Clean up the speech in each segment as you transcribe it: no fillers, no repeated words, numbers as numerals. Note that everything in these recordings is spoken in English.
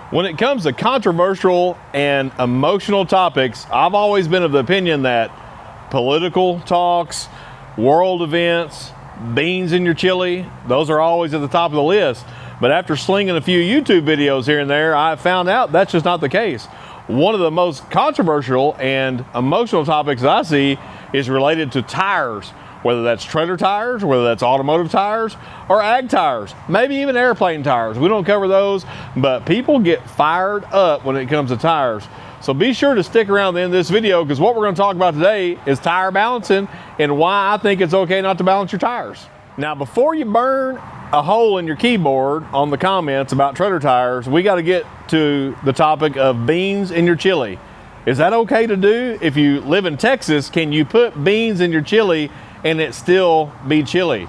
When it comes to controversial and emotional topics, I've always been of the opinion that political talks, world events, beans in your chili, those are always at the top of the list. But after slinging a few YouTube videos here and there, I found out that's just not the case. One of the most controversial and emotional topics that I see is related to tires, whether that's trailer tires, whether that's automotive tires, or ag tires, maybe even airplane tires. We don't cover those, but people get fired up when it comes to tires. So be sure to stick around to the end of this video, because what we're going to talk about today is tire balancing and why I think it's okay not to balance your tires. Now, before you burn a hole in your keyboard on the comments about trailer tires, we got to get to the topic of beans in your chili. Is that okay to do? If you live in Texas, can you put beans in your chili and it still be chili?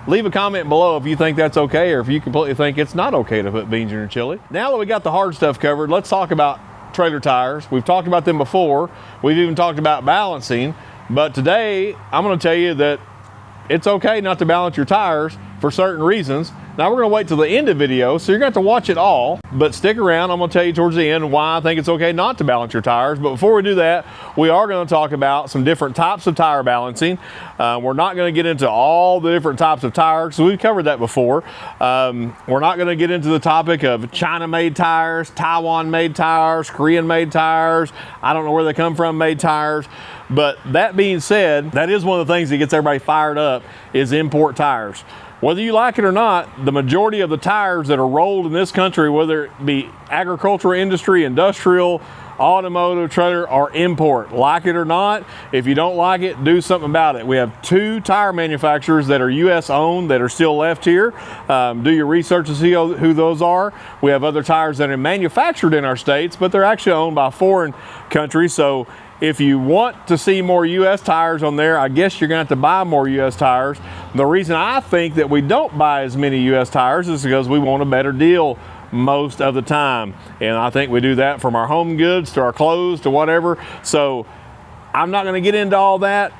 Leave a comment below if you think that's okay, or if you completely think it's not okay to put beans in your chili. Now that we got the hard stuff covered, let's talk about trailer tires. We've talked about them before. We've even talked about balancing, but today I'm going to tell you that it's okay not to balance your tires for certain reasons. Now we're going to wait till the end of the video, so you're going to have to watch it all, but stick around. I'm going to tell you towards the end why I think it's okay not to balance your tires. But before we do that, we are going to talk about some different types of tire balancing. We're not going to get into all the different types of tires, so we've covered that before. We're not going to get into the topic of China-made tires, Taiwan-made tires, Korean-made tires, I don't know where they come from, made tires. But that being said, that is one of the things that gets everybody fired up, is import tires. Whether you like it or not, the majority of the tires that are rolled in this country, whether it be agricultural industry, industrial, automotive, trailer, are import. Like it or not, if you don't like it, do something about it. We have 2 tire manufacturers that are US owned that are still left here. Do your research to see who those are. We have other tires that are manufactured in our states, but they're actually owned by foreign countries. So if you want to see more US tires on there, I guess you're gonna have to buy more US tires. The reason I think that we don't buy as many US tires is because we want a better deal most of the time. And I think we do that from our home goods to our clothes to whatever. So I'm not gonna get into all that.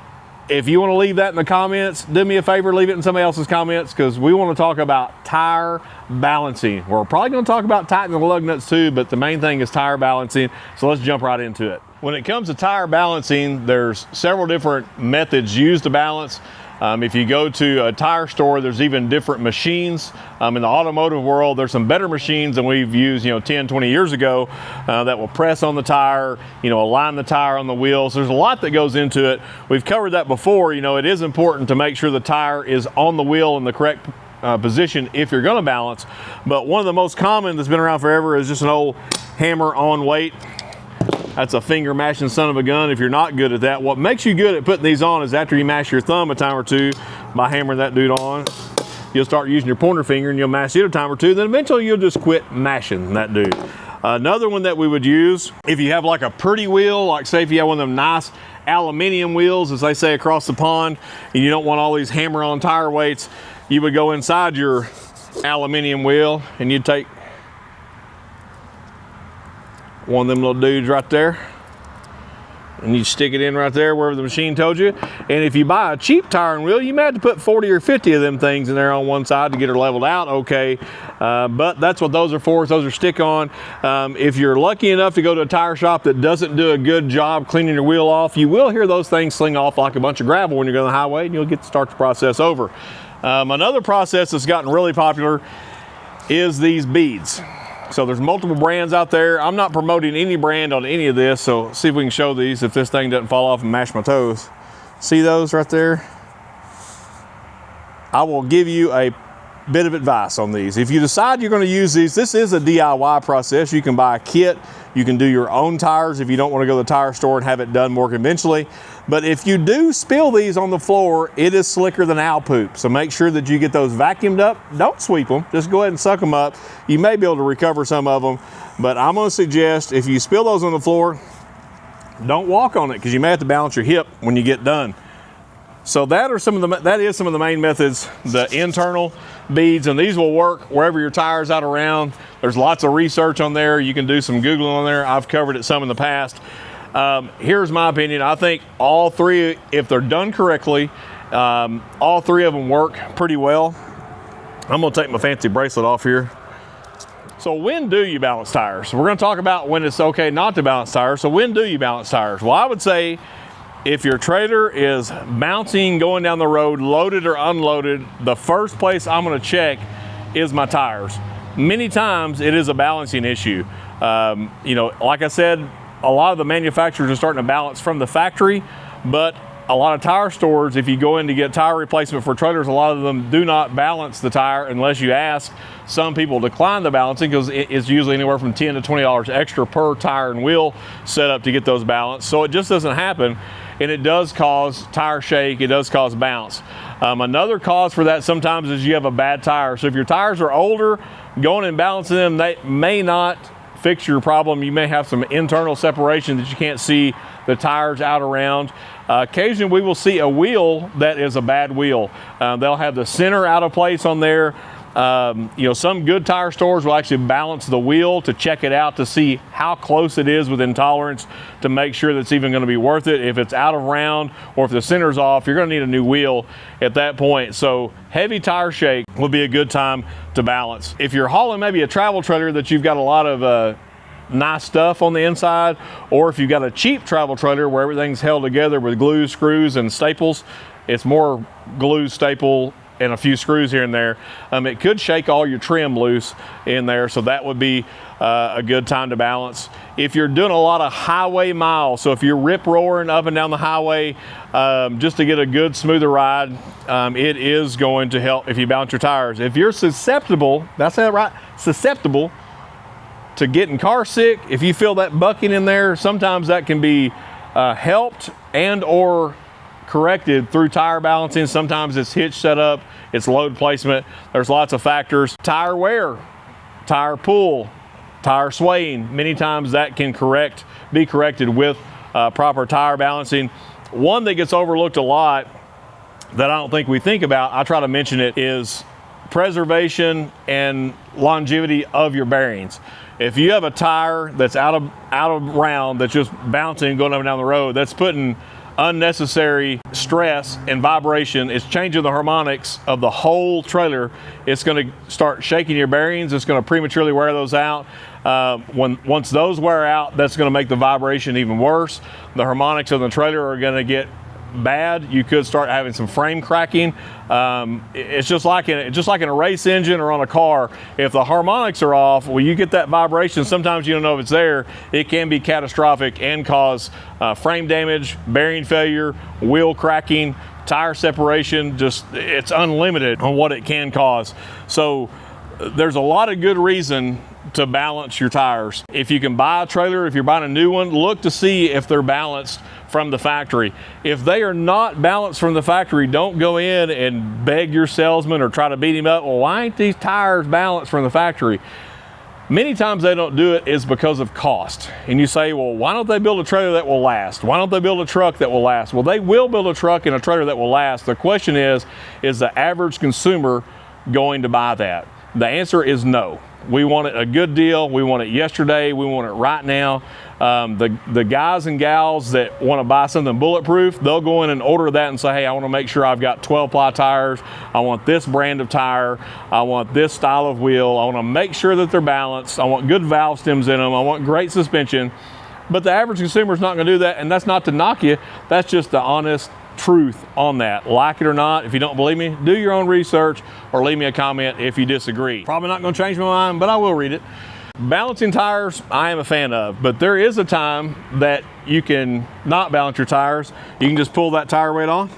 If you wanna leave that in the comments, do me a favor, leave it in somebody else's comments, because we wanna talk about tire balancing. We're probably gonna talk about tightening the lug nuts too, but the main thing is tire balancing. So let's jump right into it. When it comes to tire balancing, there's several different methods used to balance. If you go to a tire store, there's even different machines. In the automotive world, there's some better machines than we've used 10, 20 years ago that will press on the tire, align the tire on the wheels. There's a lot that goes into it. We've covered that before. It is important to make sure the tire is on the wheel in the correct position if you're gonna balance. But one of the most common that's been around forever is just an old hammer on weight. That's a finger mashing son of a gun if you're not good at that. What makes you good at putting these on is after you mash your thumb a time or two by hammering that dude on, you'll start using your pointer finger and you'll mash it a time or two. Then eventually you'll just quit mashing that dude. Another one that we would use, if you have like a pretty wheel, like say if you have one of them nice aluminum wheels, as they say across the pond, and you don't want all these hammer on tire weights, you would go inside your aluminum wheel and you'd take one of them little dudes right there, and you stick it in right there wherever the machine told you. And if you buy a cheap tire and wheel, you may have to put 40 or 50 of them things in there on one side to get her leveled out okay. But that's what those are for. Those are stick on. If you're lucky enough to go to a tire shop that doesn't do a good job cleaning your wheel off, you will hear those things sling off like a bunch of gravel when you're going on the highway, and you'll get to start the process over. Another process that's gotten really popular is these beads. So there's multiple brands out there. I'm not promoting any brand on any of this, so see if we can show these if this thing doesn't fall off and mash my toes. See those right there? I will give you a bit of advice on these. If you decide you're going to use these, this is a DIY process. You can buy a kit. You can do your own tires if you don't want to go to the tire store and have it done more conventionally. But if you do spill these on the floor, it is slicker than owl poop. So make sure that you get those vacuumed up. Don't sweep them. Just go ahead and suck them up. You may be able to recover some of them. But I'm going to suggest if you spill those on the floor, don't walk on it, because you may have to balance your hip when you get done. So that is some of the main methods, the internal beads, and these will work wherever your tire's out around. There's lots of research on there. You can do some Googling on there. I've covered it some in the past. Here's my opinion. I think all three, if they're done correctly, all three of them work pretty well. I'm gonna take my fancy bracelet off here So when do you balance tires? We're going to talk about when it's okay not to balance tires. So when do you balance tires? Well, I would say if your trailer is bouncing going down the road, loaded or unloaded, the first place I'm going to check is my tires. Many times it is a balancing issue. You know, like I said, a lot of the manufacturers are starting to balance from the factory, but a lot of tire stores, if you go in to get tire replacement for trailers, a lot of them do not balance the tire unless you ask. Some people decline the balancing because it's usually anywhere from $10 to $20 extra per tire and wheel setup to get those balanced. So it just doesn't happen, and it does cause tire shake, it does cause bounce. Another cause for that sometimes is you have a bad tire. So if your tires are older, going and balancing them, they may not fix your problem. You may have some internal separation that you can't see the tires out around. Occasionally we will see a wheel that is a bad wheel. They'll have the center out of place on there. You know, some good tire stores will actually balance the wheel to check it out to see how close it is within tolerance to make sure that's even going to be worth it. If it's out of round or if the center's off, you're going to need a new wheel at that point. So heavy tire shake would be a good time to balance. If you're hauling maybe a travel trailer that you've got a lot of nice stuff on the inside, or if you've got a cheap travel trailer where everything's held together with glue, screws, and staples, it's more glue, staple, and a few screws here and there. It could shake all your trim loose in there, so that would be a good time to balance. If you're doing a lot of highway miles, so if you're rip roaring up and down the highway just to get a good smoother ride, it is going to help if you balance your tires. If you're susceptible, that's that right, susceptible to getting car sick, if you feel that bucking in there, sometimes that can be helped and or corrected through tire balancing. Sometimes it's hitch setup, it's load placement. There's lots of factors. Tire wear, tire pull, tire swaying. Many times that can be corrected with proper tire balancing. One that gets overlooked a lot that I don't think we think about, I try to mention it, is preservation and longevity of your bearings. If you have a tire that's out of round, that's just bouncing going up and down the road, that's putting unnecessary stress and vibration. It's changing the harmonics of the whole trailer. It's going to start shaking your bearings. It's going to prematurely wear those out. Once those wear out, that's going to make the vibration even worse. The harmonics of the trailer are going to get bad. You could start having some frame cracking. It's just like in a race engine or on a car. If the harmonics are off, well, you get that vibration. Sometimes you don't know if it's there. It can be catastrophic and cause frame damage, bearing failure, wheel cracking, tire separation. Just, it's unlimited on what it can cause. So there's a lot of good reason to balance your tires. If you can buy a trailer, if you're buying a new one, look to see if they're balanced from the factory. If they are not balanced from the factory, don't go in and beg your salesman or try to beat him up. Well, why ain't these tires balanced from the factory? Many times they don't do it is because of cost. And you say, well, why don't they build a trailer that will last? Why don't they build a truck that will last? Well, they will build a truck and a trailer that will last. The question is the average consumer going to buy that? The answer is no. We want it a good deal. We want it yesterday. We want it right now. The guys and gals that want to buy something bulletproof, they'll go in and order that and say, hey, I want to make sure I've got 12-ply tires. I want this brand of tire. I want this style of wheel. I want to make sure that they're balanced. I want good valve stems in them. I want great suspension. But the average consumer is not going to do that, and that's not to knock you. That's just the honest truth on that. Like it or not, if you don't believe me, do your own research or leave me a comment if you disagree. Probably not going to change my mind, but I will read it. Balancing tires, I am a fan of, but there is a time that you can not balance your tires. You can just pull that tire weight on,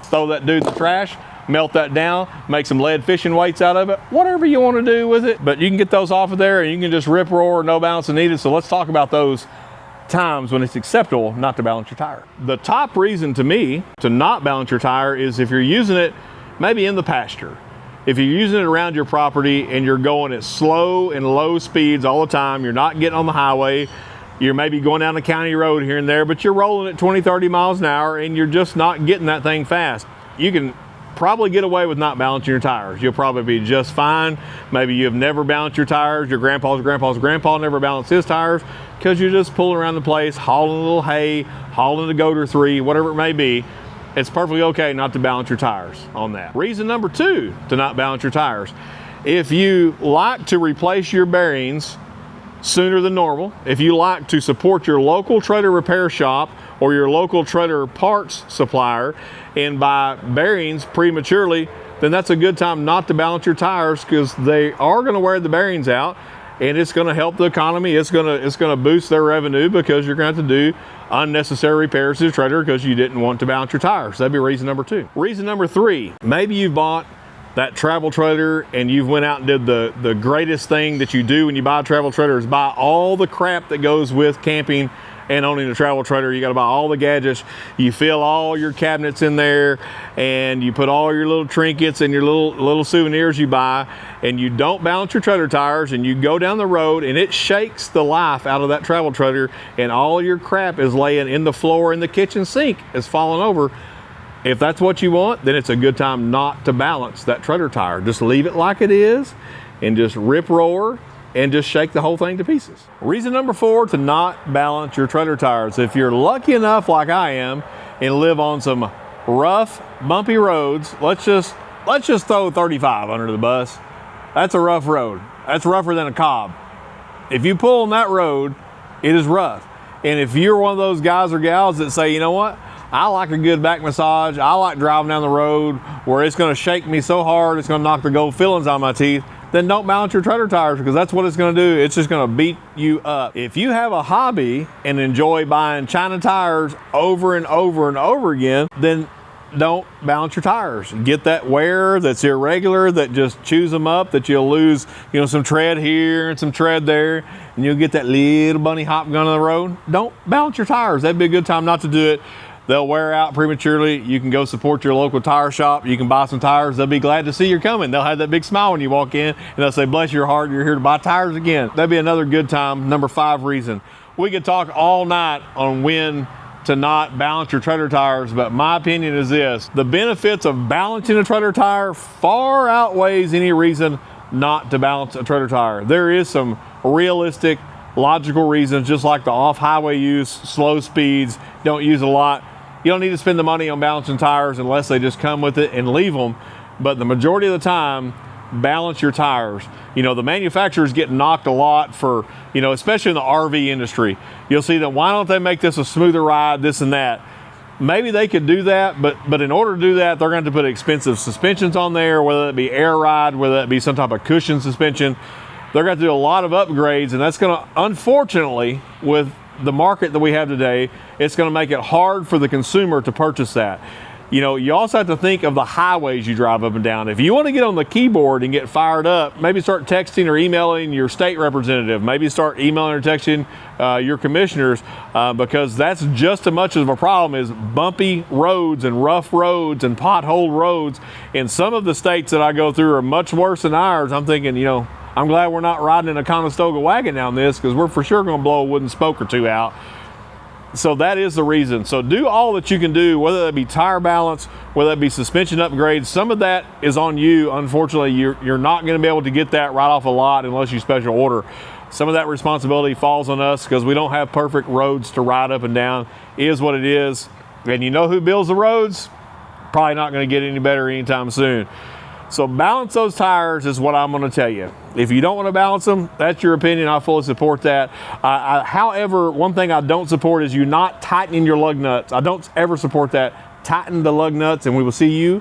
throw that dude in the trash, melt that down, make some lead fishing weights out of it, whatever you want to do with it. But you can get those off of there and you can just rip roar, no balancing needed. So let's talk about those times when it's acceptable not to balance your tire. The top reason to me to not balance your tire is if you're using it maybe in the pasture. If you're using it around your property and you're going at slow and low speeds all the time, you're not getting on the highway, you're maybe going down the county road here and there, but you're rolling at 20, 30 miles an hour and you're just not getting that thing fast. You can probably get away with not balancing your tires. You'll probably be just fine. Maybe you have never balanced your tires. Your grandpa's grandpa never balanced his tires because you're just pulling around the place, hauling a little hay, hauling a goat or three, whatever it may be. It's perfectly okay not to balance your tires on that. Reason number two to not balance your tires If you like to replace your bearings sooner than normal, if you like to support your local trailer repair shop or your local trailer parts supplier and buy bearings prematurely, then that's a good time not to balance your tires, because they are going to wear the bearings out, and it's going to help the economy. It's going to boost their revenue, because you're going to have to do unnecessary repairs to the trailer because you didn't want to balance your tires. That'd be reason number 2. Reason number 3, maybe you bought that travel trailer and you've went out and did the greatest thing that you do when you buy a travel trailer, is buy all the crap that goes with camping and owning a travel trailer. You got to buy all the gadgets. You fill all your cabinets in there, and you put all your little trinkets and your little souvenirs you buy, and you don't balance your trailer tires, and you go down the road and it shakes the life out of that travel trailer, and all your crap is laying in the floor, and the kitchen sink is falling over. If that's what you want, then it's a good time not to balance that trailer tire. Just leave it like it is and just rip roar and just shake the whole thing to pieces. Reason number 4 to not balance your trailer tires. If you're lucky enough, like I am, and live on some rough, bumpy roads, let's just throw 35 under the bus. That's a rough road. That's rougher than a Cobb. If you pull on that road, it is rough. And if you're one of those guys or gals that say, you know what, I like a good back massage, I like driving down the road where it's going to shake me so hard it's going to knock the gold fillings out of my teeth, then don't balance your trailer tires, because that's what it's going to do. It's just going to beat you up. If you have a hobby and enjoy buying China tires over and over and over again, then don't balance your tires. Get that wear that's irregular, that just chews them up, that you'll lose, some tread here and some tread there, and you'll get that little bunny hop gun on the road. Don't balance your tires. That'd be a good time not to do it. They'll wear out prematurely. You can go support your local tire shop. You can buy some tires. They'll be glad to see you're coming. They'll have that big smile when you walk in, and they'll say, bless your heart, you're here to buy tires again. That'd be another good time. Number 5 reason. We could talk all night on when to not balance your trailer tires, but my opinion is this: the benefits of balancing a trailer tire far outweighs any reason not to balance a trailer tire. There is some realistic, logical reasons, just like the off-highway use, slow speeds, don't use a lot. You don't need to spend the money on balancing tires unless they just come with it and leave them. But the majority of the time, balance your tires. The manufacturers get knocked a lot for, especially in the RV industry. You'll see that, why don't they make this a smoother ride, this and that. Maybe they could do that, but in order to do that, they're going to have to put expensive suspensions on there, whether it be air ride, whether it be some type of cushion suspension. They're going to do a lot of upgrades, and that's going to, unfortunately, with the market that we have today, it's going to make it hard for the consumer to purchase that. You also have to think of the highways you drive up and down. If you want to get on the keyboard and get fired up, maybe start texting or emailing your state representative. Maybe start emailing or texting your commissioners, because that's just as much of a problem as bumpy roads and rough roads and pothole roads. And some of the states that I go through are much worse than ours. I'm thinking, I'm glad we're not riding in a Conestoga wagon down this, because we're for sure going to blow a wooden spoke or two out. So that is the reason. So do all that you can do, whether that be tire balance, whether that be suspension upgrades. Some of that is on you. Unfortunately, you're not going to be able to get that right off a lot unless you special order. Some of that responsibility falls on us, because we don't have perfect roads to ride up and down. It is what it is. And you know who builds the roads? Probably not going to get any better anytime soon. So balance those tires is what I'm going to tell you. If you don't want to balance them, that's your opinion. I fully support that. However, one thing I don't support is you not tightening your lug nuts. I don't ever support that. Tighten the lug nuts, and we will see you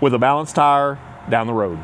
with a balanced tire down the road.